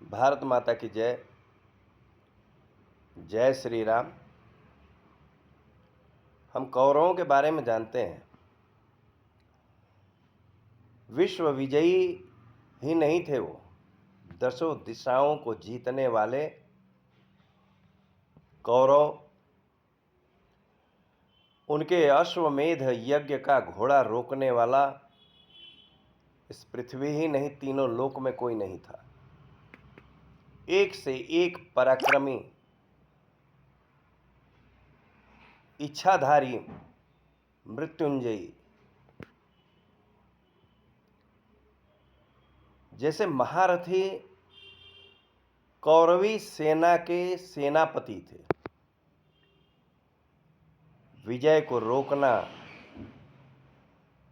भारत माता की जय। जय श्री राम। हम कौरवों के बारे में जानते हैं। विश्व विजयी ही नहीं थे वो, दसों दिशाओं को जीतने वाले कौरव। उनके अश्वमेध यज्ञ का घोड़ा रोकने वाला इस पृथ्वी ही नहीं, तीनों लोक में कोई नहीं था। एक से एक पराक्रमी, इच्छाधारी, मृत्युंजयी। जैसे महारथी कौरवी सेना के सेनापति थे। विजय को रोकना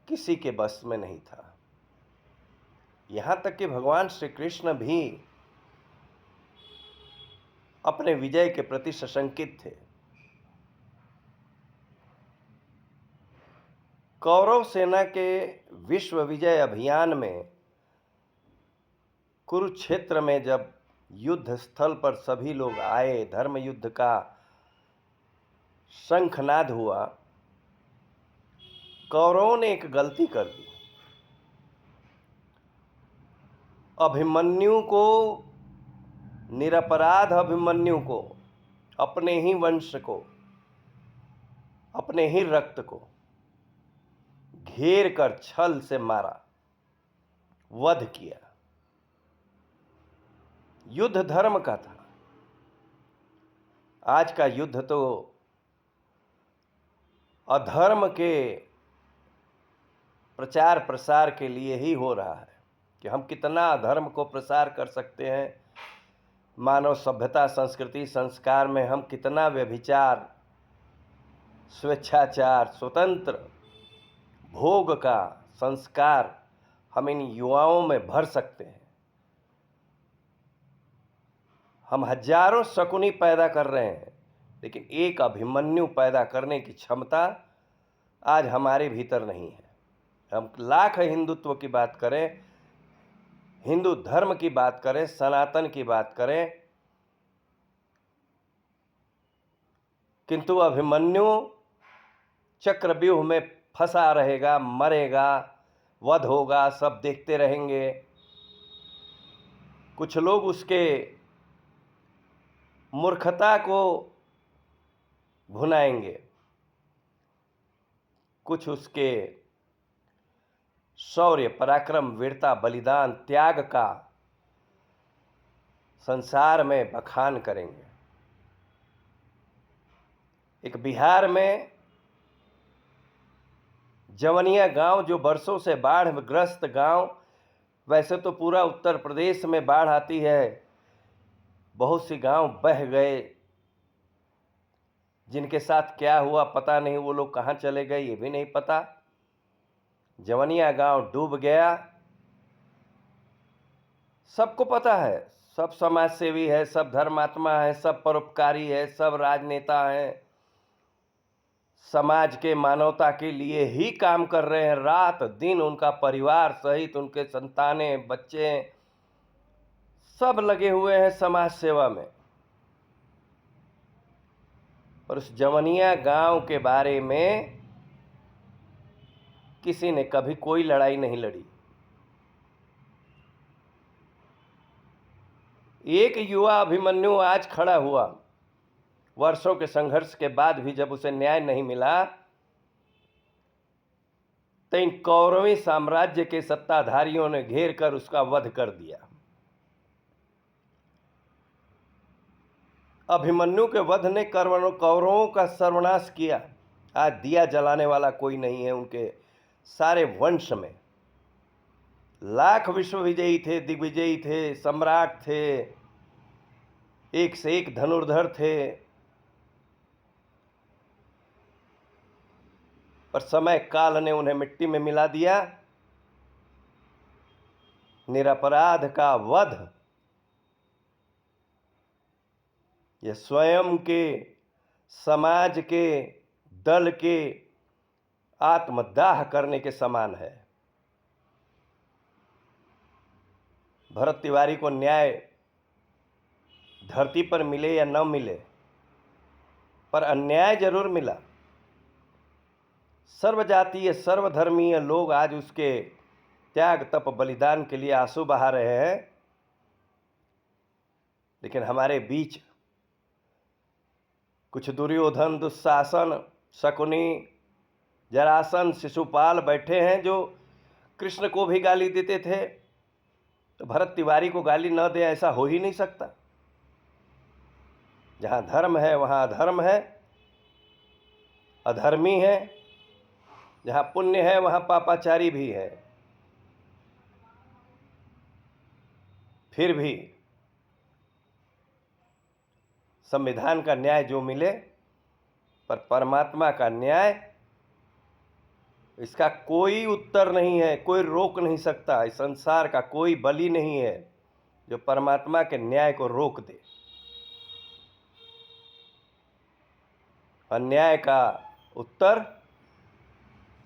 किसी के बस में नहीं था। यहां तक कि भगवान श्री कृष्ण भी अपने विजय के प्रति सशंकित थे। कौरव सेना के विश्व विजय अभियान में कुरुक्षेत्र में जब युद्ध स्थल पर सभी लोग आए, धर्म युद्ध का शंखनाद हुआ, कौरवों ने एक गलती कर दी। अभिमन्यु को, निरपराध अभिमन्यु को, अपने ही वंश को, अपने ही रक्त को घेर कर छल से मारा, वध किया। युद्ध धर्म का था। आज का युद्ध तो अधर्म के प्रचार प्रसार के लिए ही हो रहा है कि हम कितना अधर्म को प्रसार कर सकते हैं। मानव सभ्यता, संस्कृति, संस्कार में हम कितना व्यभिचार, स्वेच्छाचार, स्वतंत्र भोग का संस्कार हम इन युवाओं में भर सकते हैं। हम हजारों शकुनी पैदा कर रहे हैं, लेकिन एक अभिमन्यु पैदा करने की क्षमता आज हमारे भीतर नहीं है। हम लाख हिंदुत्व की बात करें, हिंदू धर्म की बात करें, सनातन की बात करें, किंतु अभिमन्यु चक्रव्यूह में फंसा रहेगा, मरेगा, वध होगा, सब देखते रहेंगे। कुछ लोग उसके मूर्खता को भुनाएंगे, कुछ उसके शौर्य, पराक्रम, वीरता, बलिदान, त्याग का संसार में बखान करेंगे। एक बिहार में जवनिया गांव, जो वर्षों से बाढ़ ग्रस्त गांव, वैसे तो पूरा उत्तर प्रदेश में बाढ़ आती है, बहुत सी गांव बह गए। जिनके साथ क्या हुआ पता नहीं, वो लोग कहाँ चले गए ये भी नहीं पता। जवनिया गांव डूब गया। सबको पता है, सब समाज सेवी है, सब धर्मात्मा है, सब परोपकारी है, सब राजनेता हैं, समाज के मानवता के लिए ही काम कर रहे हैं। रात दिन उनका परिवार सहित उनके संतानें, बच्चे सब लगे हुए हैं समाज सेवा में। और उस जवनिया गांव के बारे में किसी ने कभी कोई लड़ाई नहीं लड़ी। एक युवा अभिमन्यु आज खड़ा हुआ, वर्षों के संघर्ष के बाद भी जब उसे न्याय नहीं मिला, तो इन कौरवी साम्राज्य के सत्ताधारियों ने घेर कर उसका वध कर दिया। अभिमन्यु के वध ने कौरवों का सर्वनाश किया। आज दिया जलाने वाला कोई नहीं है उनके सारे वंश में। लाख विश्व विजयी थे, दिग्विजयी थे, सम्राट थे, एक से एक धनुर्धर थे, पर समय काल ने उन्हें मिट्टी में मिला दिया। निरपराध का वध यह स्वयं के, समाज के, दल के आत्मदाह करने के समान है। भरत तिवारी को न्याय धरती पर मिले या न मिले, पर अन्याय जरूर मिला। सर्वजातीय सर्वधर्मीय लोग आज उसके त्याग तप बलिदान के लिए आंसू बहा रहे हैं। लेकिन हमारे बीच कुछ दुर्योधन, दुशासन, शकुनी, जरासन, शिशुपाल बैठे हैं जो कृष्ण को भी गाली देते थे, तो भरत तिवारी को गाली न दे, ऐसा हो ही नहीं सकता। जहाँ धर्म है वहाँ अधर्म है, अधर्मी है। जहाँ पुण्य है वहाँ पापाचारी भी है। फिर भी संविधान का न्याय जो मिले, पर परमात्मा का न्याय, इसका कोई उत्तर नहीं है, कोई रोक नहीं सकता। इस संसार का कोई बलि नहीं है जो परमात्मा के न्याय को रोक दे। अन्याय का उत्तर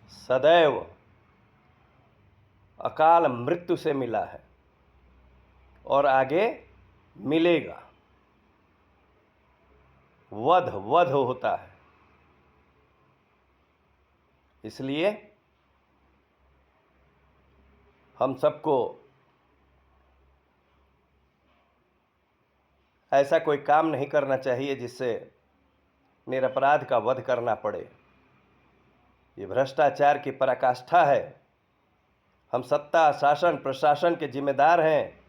सदैव अकाल मृत्यु से मिला है और आगे मिलेगा। वध वध होता है। इसलिए हम सबको ऐसा कोई काम नहीं करना चाहिए जिससे निरपराध का वध करना पड़े। ये भ्रष्टाचार की पराकाष्ठा है। हम सत्ता, शासन, प्रशासन के जिम्मेदार हैं,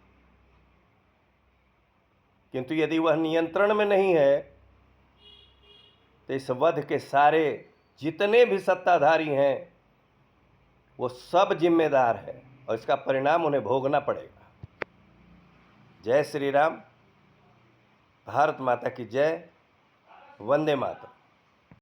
किंतु यदि वह नियंत्रण में नहीं है तो इस वध के सारे जितने भी सत्ताधारी हैं वो सब जिम्मेदार हैं और इसका परिणाम उन्हें भोगना पड़ेगा। जय श्री राम। भारत माता की जय। वंदे मातरम।